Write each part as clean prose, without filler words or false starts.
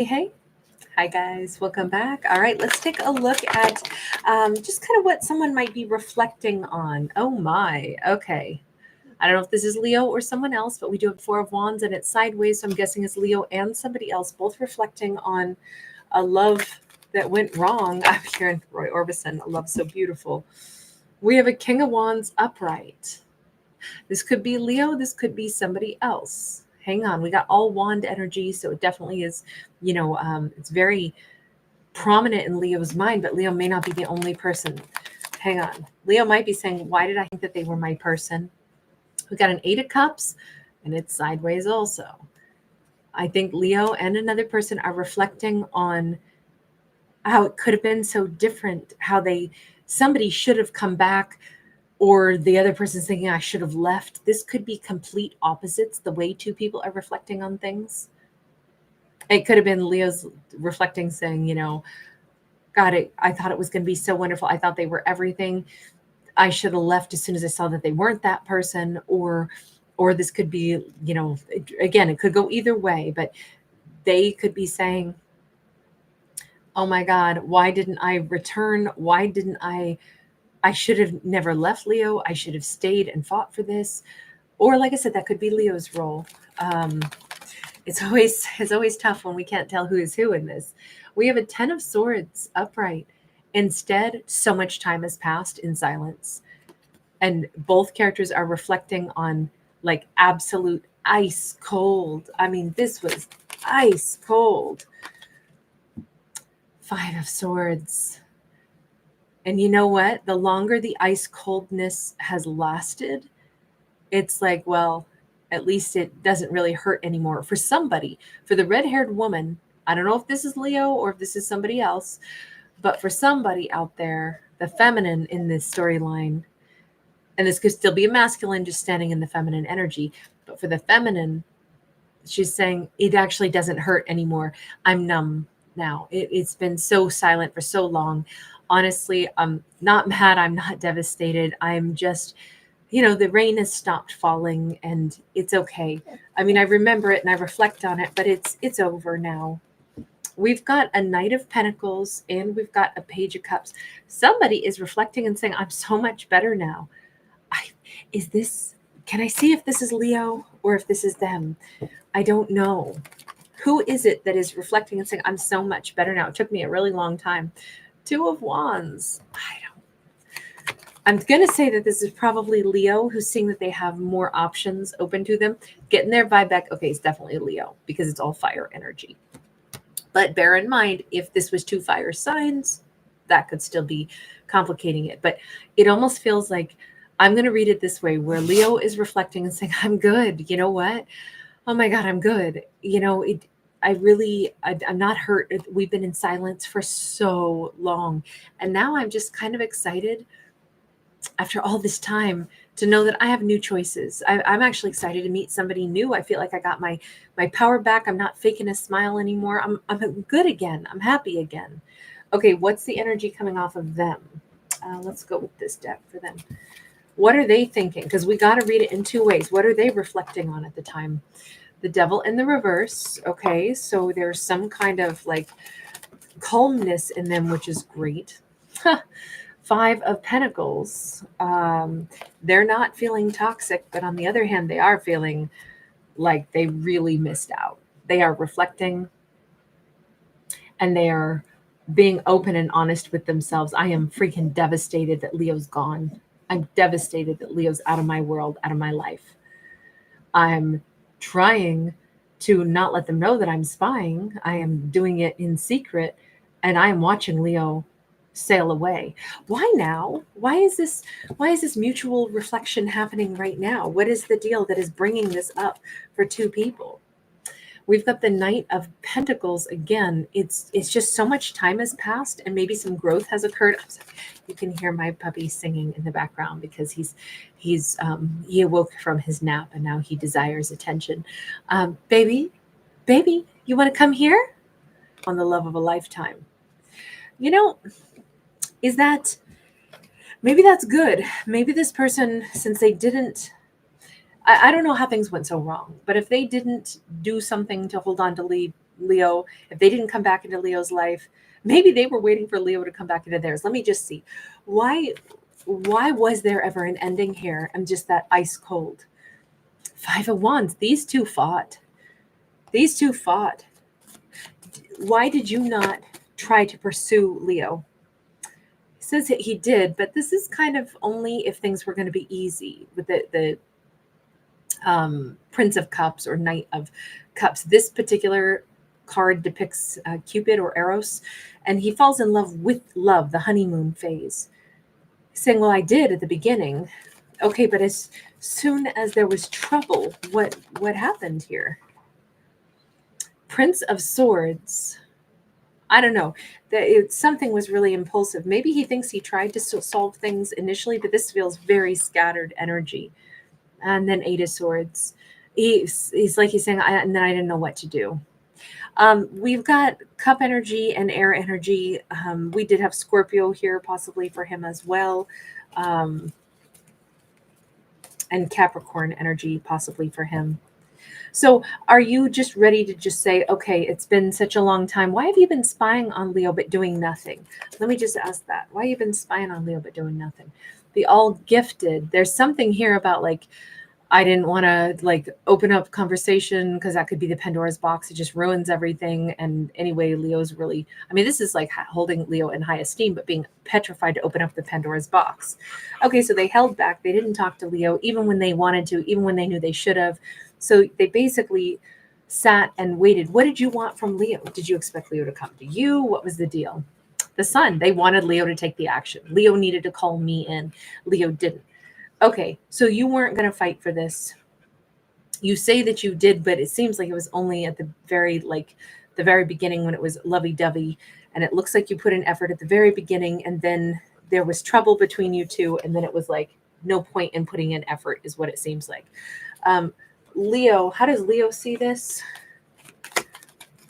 Hey, hi guys, welcome back. All right, let's take a look at just kind of what someone might be reflecting on. Oh my, okay. I don't know if this is Leo or someone else, but we do have Four of Wands and it's sideways, so I'm guessing it's Leo and somebody else, both reflecting on a love that went wrong. I'm hearing Roy Orbison, a love so beautiful. We have a King of Wands upright. This could be Leo, this could be somebody else. Hang on, we got all wand energy, so it definitely is, it's very prominent in Leo's mind, but Leo may not be the only person. Hang on. Leo might be saying, why did I think that they were my person? We got an Eight of Cups, and it's sideways also. I think Leo and another person are reflecting on how it could have been so different, how somebody should have come back, or the other person's thinking I should have left. This could be complete opposites, the way two people are reflecting on things. It could have been Leo's reflecting, saying, God, I thought it was going to be so wonderful. I thought they were everything. I should have left as soon as I saw that they weren't that person. Or this could be, again, it could go either way, but they could be saying, oh my God, why didn't I return? Why didn't I should have never left Leo. I should have stayed and fought for this. Or like I said, that could be Leo's role. It's always tough when we can't tell who is who in this. We have a 10 of Swords upright. Instead, so much time has passed in silence. And both characters are reflecting on like absolute ice cold. I mean, this was ice cold. Five of Swords. And you know what? The longer the ice coldness has lasted, it's like, well, at least it doesn't really hurt anymore for somebody. For the red-haired woman, I don't know if this is Leo or if this is somebody else, but for somebody out there, the feminine in this storyline, and this could still be a masculine just standing in the feminine energy, but for the feminine, she's saying it actually doesn't hurt anymore. I'm numb now. It's been so silent for so long. Honestly, I'm not mad. I'm not devastated. I'm just, the rain has stopped falling and it's okay. I mean, I remember it and I reflect on it, but it's over now. We've got a Knight of Pentacles and we've got a Page of Cups. Somebody is reflecting and saying, I'm so much better now. Can I see if this is Leo or if this is them? I don't know. Who is it that is reflecting and saying, I'm so much better now? It took me a really long time. Two of Wands. I'm going to say that this is probably Leo who's seeing that they have more options open to them. Getting their vibe back. Okay, it's definitely Leo because it's all fire energy. But bear in mind, if this was two fire signs, that could still be complicating it. But it almost feels like I'm going to read it this way, where Leo is reflecting and saying, I'm good. You know what? Oh my God, I'm good. I'm not hurt. We've been in silence for so long. And now I'm just kind of excited after all this time to know that I have new choices. I'm actually excited to meet somebody new. I feel like I got my power back. I'm not faking a smile anymore. I'm good again. I'm happy again. Okay, what's the energy coming off of them? Let's go with this deck for them. What are they thinking? Because we got to read it in two ways. What are they reflecting on at the time? The Devil in the reverse. Okay, so there's some kind of like calmness in them, which is great. Five of Pentacles. They're not feeling toxic, but on the other hand, they are feeling like they really missed out. They are reflecting and they are being open and honest with themselves. I am freaking devastated that Leo's gone. I'm devastated that Leo's out of my world, out of my life. I'm trying to not let them know that I'm spying. I am doing it in secret, and I am watching Leo sail away. Why now? Why is this mutual reflection happening right now? What is the deal that is bringing this up for two people? We've got the Knight of Pentacles again. It's just so much time has passed and maybe some growth has occurred. You can hear my puppy singing in the background because he awoke from his nap and now he desires attention. Baby, you want to come here? On the love of a lifetime. Is that maybe that's good? Maybe this person, since they didn't, I don't know how things went so wrong, but if they didn't do something to hold on to Leo, if they didn't come back into Leo's life, maybe they were waiting for Leo to come back into theirs. Let me just see. Why was there ever an ending here? I'm just that ice cold. Five of Wands. These two fought. These two fought. Why did you not try to pursue Leo? He says that he did, but this is kind of only if things were going to be easy with the Prince of Cups or Knight of Cups. This particular card depicts Cupid or Eros, and he falls in love with love, the honeymoon phase. He's saying, well, I did at the beginning. Okay, but as soon as there was trouble, what happened here? Prince of Swords. I don't know. Something was really impulsive. Maybe he thinks he tried to solve things initially, but this feels very scattered energy. And then Eight of Swords. He's saying, and then I didn't know what to do. We've got cup energy and air energy. We did have Scorpio here, possibly for him as well. And Capricorn energy, possibly for him. So are you just ready to just say, okay, it's been such a long time. Why have you been spying on Leo but doing nothing? Let me just ask that. Why have you been spying on Leo but doing nothing? The all gifted. There's something here about like, I didn't want to like open up conversation because that could be the Pandora's box. It just ruins everything. And anyway, Leo's really, I mean, this is like holding Leo in high esteem, but being petrified to open up the Pandora's box. Okay, so they held back. They didn't talk to Leo, even when they wanted to, even when they knew they should have. So they basically sat and waited. What did you want from Leo? Did you expect Leo to come to you? What was the deal? The Sun. They wanted Leo to take the action. Leo needed to call me in. Leo didn't. Okay, so you weren't going to fight for this. You say that you did, but it seems like it was only at the very beginning when it was lovey-dovey, and it looks like you put an effort at the very beginning, and then there was trouble between you two, and then it was like no point in putting in effort is what it seems like. Leo, how does Leo see this?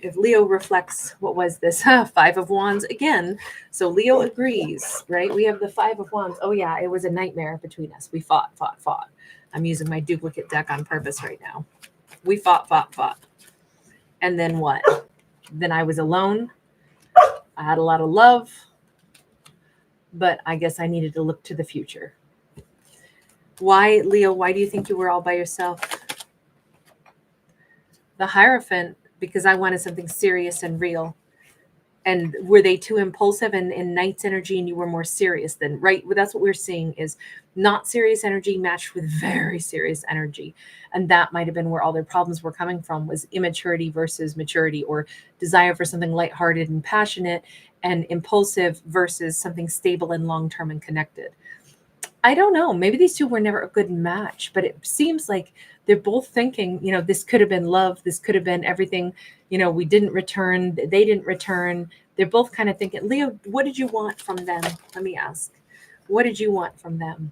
If Leo reflects, what was this? Five of Wands again. So Leo agrees, right? We have the Five of Wands. Oh yeah, it was a nightmare between us. We fought. I'm using my duplicate deck on purpose right now. We fought. And then what? Then I was alone. I had a lot of love, but I guess I needed to look to the future. Why, Leo, why do you think you were all by yourself? The Hierophant, because I wanted something serious and real. And were they too impulsive in Knight's energy and you were more serious then, right? Well, that's what we're seeing is not serious energy matched with very serious energy. And that might have been where all their problems were coming from, was immaturity versus maturity, or desire for something lighthearted and passionate, and impulsive versus something stable and long-term and connected. I don't know. Maybe these two were never a good match, but it seems like they're both thinking, this could have been love. This could have been everything. We didn't return. They didn't return. They're both kind of thinking, Leo, what did you want from them? Let me ask. What did you want from them?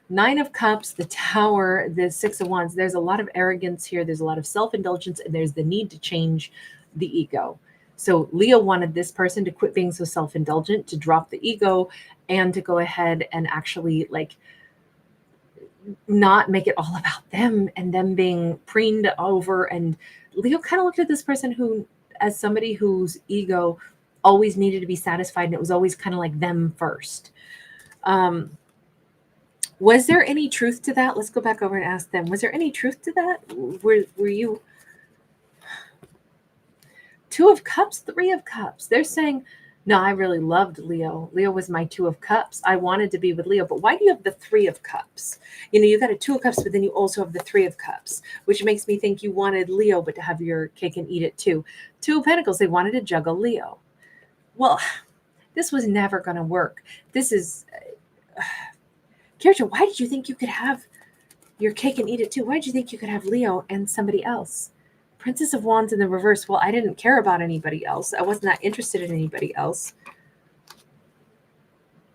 Nine of Cups, the Tower, the Six of Wands. There's a lot of arrogance here. There's a lot of self-indulgence, and there's the need to change the ego. So Leo wanted this person to quit being so self-indulgent, to drop the ego, and to go ahead and actually not make it all about them and them being preened over. And Leo kind of looked at this person as somebody whose ego always needed to be satisfied, and it was always kind of like them first. Was there any truth to that? Let's go back over and ask them. Was there any truth to that? Were you... Two of Cups, Three of Cups. They're saying, no, I really loved Leo. Leo was my Two of Cups. I wanted to be with Leo. But why do you have the Three of Cups? You got a Two of Cups, but then you also have the Three of Cups, which makes me think you wanted Leo, but to have your cake and eat it too. Two of Pentacles, they wanted to juggle Leo. Well, this was never going to work. This is... Kircha, why did you think you could have your cake and eat it too? Why did you think you could have Leo and somebody else? Princess of Wands in the reverse. Well, I didn't care about anybody else. I wasn't that interested in anybody else.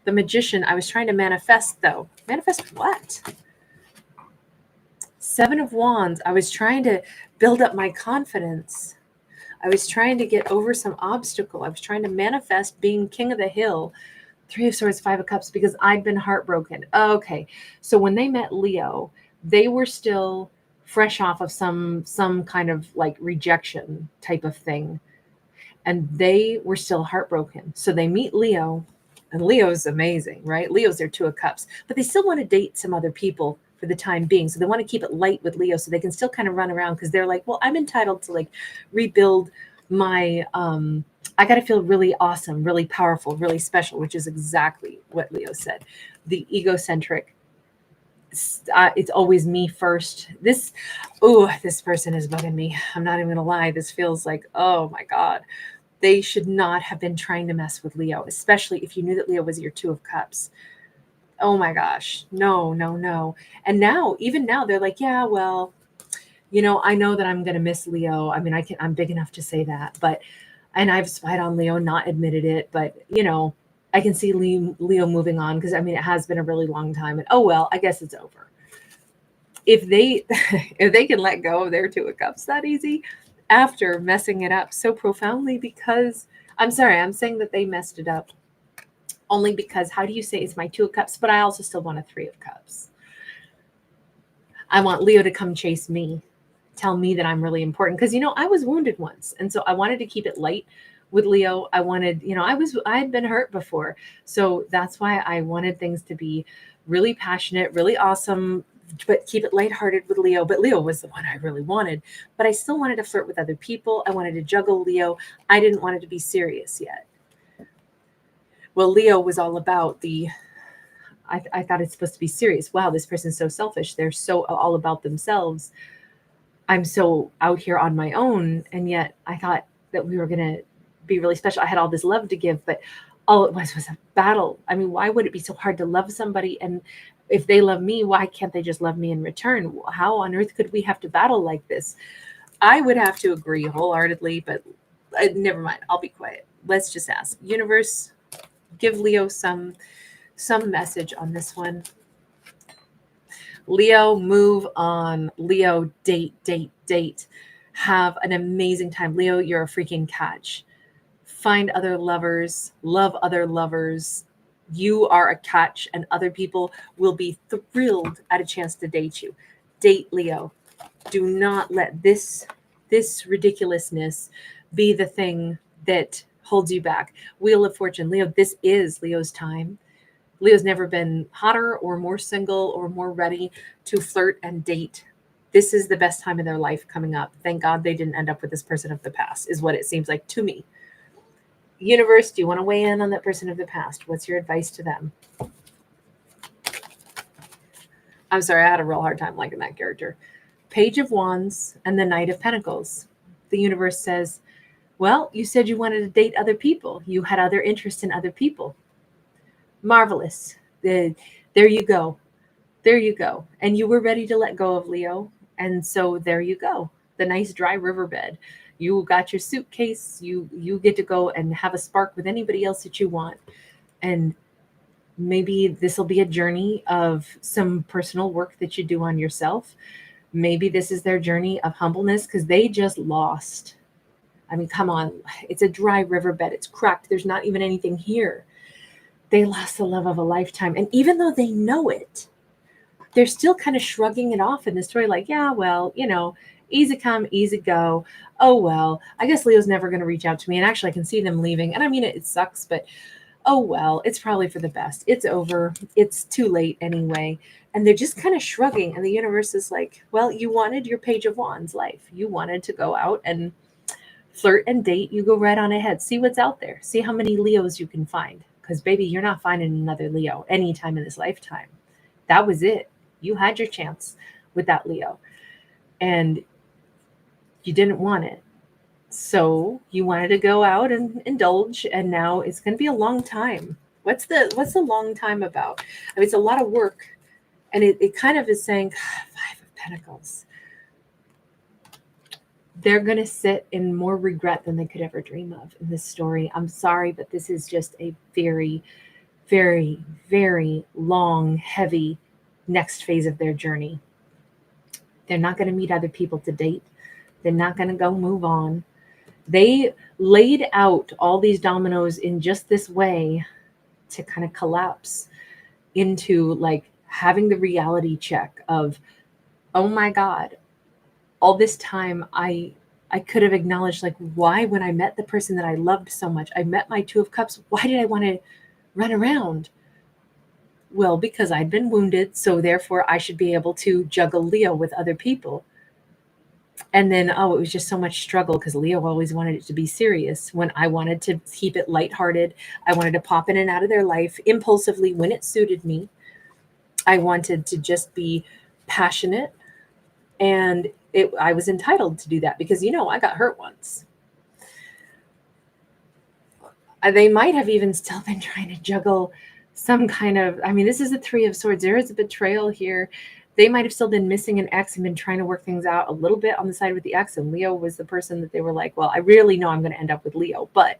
The Magician, I was trying to manifest, though. Manifest what? Seven of Wands, I was trying to build up my confidence. I was trying to get over some obstacle. I was trying to manifest being king of the hill. Three of Swords, Five of Cups, because I'd been heartbroken. Okay, so when they met Leo, they were still fresh off of some kind of like rejection type of thing, and they were still heartbroken. So they meet Leo, and Leo's amazing, right? Leo's their Two of Cups, but they still want to date some other people for the time being. So they want to keep it light with Leo so they can still kind of run around, because they're like, well, I'm entitled to like rebuild my I got to feel really awesome, really powerful, really special, which is exactly what Leo said. The egocentric, it's always me first. This person is bugging me. I'm not even gonna lie. This feels like, oh my God, they should not have been trying to mess with Leo, especially if you knew that Leo was your Two of Cups. Oh my gosh, no, no, no. And now, even now, they're like, yeah, well, I know that I'm gonna miss Leo. I mean, I'm big enough to say that, and I've spied on Leo, not admitted it, but I can see Leo moving on, because I mean, it has been a really long time, and oh well, I guess it's over. If they if they can let go of their Two of Cups that easy after messing it up so profoundly, because I'm sorry, I'm saying that they messed it up only because, how do you say it's my Two of Cups, but I also still want a Three of Cups. I want Leo to come chase me, tell me that I'm really important, because I was wounded once, and so I wanted to keep it light with Leo. I wanted, I had been hurt before, so that's why I wanted things to be really passionate, really awesome, but keep it lighthearted with Leo. But Leo was the one I really wanted, but I still wanted to flirt with other people. I wanted to juggle Leo. I didn't want it to be serious yet. Well, Leo was all about I thought it's supposed to be serious. Wow, this person's so selfish. They're so all about themselves. I'm so out here on my own. And yet I thought that we were going to be really special. I had all this love to give, but all it was a battle. I mean, why would it be so hard to love somebody? And if they love me, why can't they just love me in return? How on earth could we have to battle like this? I would have to agree wholeheartedly, but never mind. I'll be quiet. Let's just ask. Universe, give Leo some message on this one. Leo, move on. Leo, date. Have an amazing time. Leo, you're a freaking catch. Find other lovers, love other lovers. You are a catch, and other people will be thrilled at a chance to date you. Date Leo. Do not let this ridiculousness be the thing that holds you back. Wheel of Fortune. Leo, this is Leo's time. Leo's never been hotter or more single or more ready to flirt and date. This is the best time in their life coming up. Thank God they didn't end up with this person of the past, is what it seems like to me. Universe, do you want to weigh in on that person of the past? What's your advice to them? I'm sorry, I had a real hard time liking that character. Page of Wands and the Knight of Pentacles. The universe says, well, you said you wanted to date other people. You had other interests in other people. Marvelous. There you go. There you go. And you were ready to let go of Leo. And so there you go. The nice dry riverbed. You got your suitcase. You get to go and have a spark with anybody else that you want. And maybe this will be a journey of some personal work that you do on yourself. Maybe this is their journey of humbleness, because they just lost. I mean, come on. It's a dry riverbed. It's cracked. There's not even anything here. They lost the love of a lifetime. And even though they know it, they're still kind of shrugging it off in the story, like, yeah, well, easy come, easy go. Oh, well, I guess Leo's never going to reach out to me. And actually, I can see them leaving. And I mean, it sucks, but oh, well, it's probably for the best. It's over. It's too late anyway. And they're just kind of shrugging. And the universe is like, well, you wanted your Page of Wands life. You wanted to go out and flirt and date. You go right on ahead. See what's out there. See how many Leos you can find. Because, baby, you're not finding another Leo anytime in this lifetime. That was it. You had your chance with that Leo. And you didn't want it. So you wanted to go out and indulge. And now it's going to be a long time. What's the long time about? I mean, it's a lot of work. And it kind of is saying, Five of Pentacles. They're going to sit in more regret than they could ever dream of in this story. I'm sorry, but this is just a very, very, very long, heavy next phase of their journey. They're not going to meet other people to date. They're not going to go move on. They laid out all these dominoes in just this way to kind of collapse into like having the reality check of, oh my God, all this time, I could have acknowledged, like, why, when I met the person that I loved so much, I met my Two of Cups, why did I want to run around? Well, because I'd been wounded, so therefore I should be able to juggle Leo with other people. And then, oh, it was just so much struggle because Leo always wanted it to be serious when I wanted to keep it lighthearted. I wanted to pop in and out of their life impulsively when it suited me. I wanted to just be passionate, and I was entitled to do that because, I got hurt once. They might have even still been trying to juggle some kind of, this is a Three of Swords. There is a betrayal here. They might have still been missing an ex and been trying to work things out a little bit on the side with the ex. And Leo was the person that they were like, well, I really know I'm going to end up with Leo, but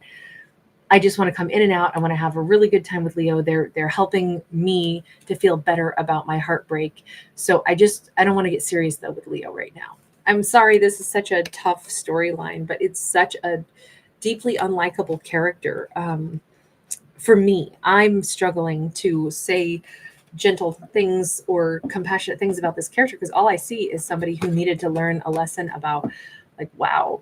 I just want to come in and out. I want to have a really good time with Leo. They're helping me to feel better about my heartbreak. So I don't want to get serious though with Leo right now. I'm sorry, this is such a tough storyline, but it's such a deeply unlikable character. For me, I'm struggling to say gentle things or compassionate things about this character because all I see is somebody who needed to learn a lesson about, like, wow,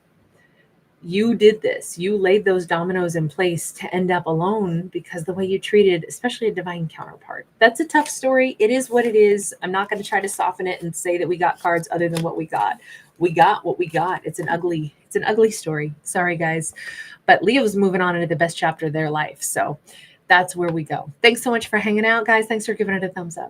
you did this. You laid those dominoes in place to end up alone because the way you treated, especially a divine counterpart. That's a tough story. It is what it is. I'm not going to try to soften it and say that we got cards other than what we got. We got what we got. It's an ugly story. Sorry, guys. But Leo's moving on into the best chapter of their life. So that's where we go. Thanks so much for hanging out, guys. Thanks for giving it a thumbs up.